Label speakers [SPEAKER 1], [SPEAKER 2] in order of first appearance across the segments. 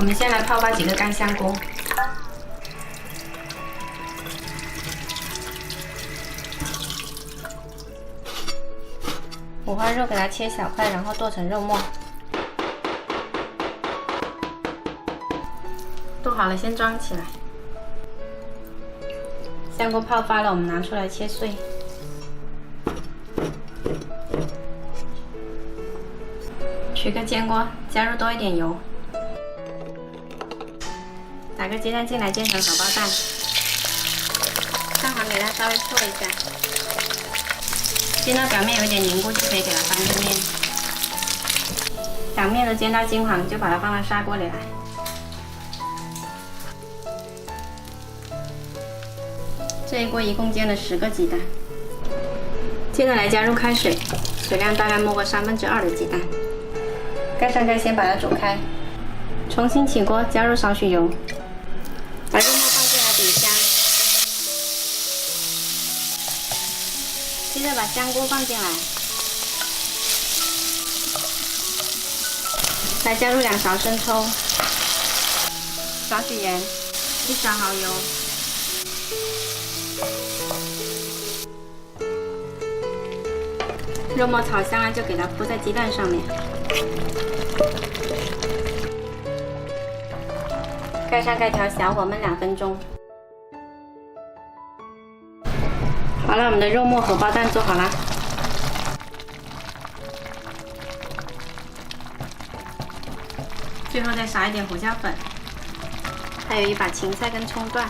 [SPEAKER 1] 我们先来泡发几个干香菇。五花肉给它切小块，然后剁成肉末。剁好了，先装起来。香菇泡发了，我们拿出来切碎。取个煎锅，加入多一点油，打个鸡蛋进来，煎成荷包蛋。蛋黄给它稍微搓一下，煎到表面有点凝固就可以给它翻个面。两面都煎到金黄，就把它放到砂锅里来。这一锅一共煎了10个鸡蛋。接着来加入开水，水量大概没过2/3的鸡蛋。盖上盖，先把它煮开。重新起锅，加入少许油，把肉末放进来煮香。接着把香菇放进来，再加入2勺生抽，少许盐，1勺蚝油。肉末炒香了，就给它铺在鸡蛋上面。盖上盖，调小火焖2分钟。好了，我们的肉末荷包蛋做好啦。最后再撒一点胡椒粉，还有一把芹菜跟葱段。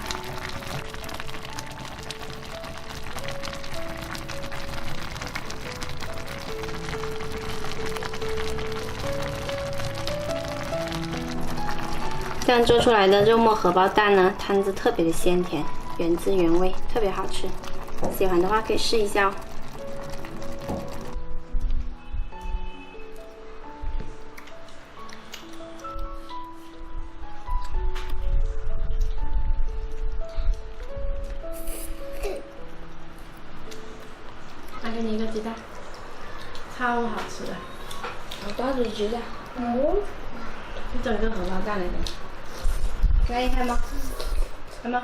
[SPEAKER 1] 这样做出来的肉末荷包蛋呢，汤汁特别的鲜甜，原汁原味，特别好吃。喜欢的话可以试一下哦。再给你一个鸡蛋，超好吃的。好多只鸡蛋，一整个荷包蛋来的。来一看吗？看吗？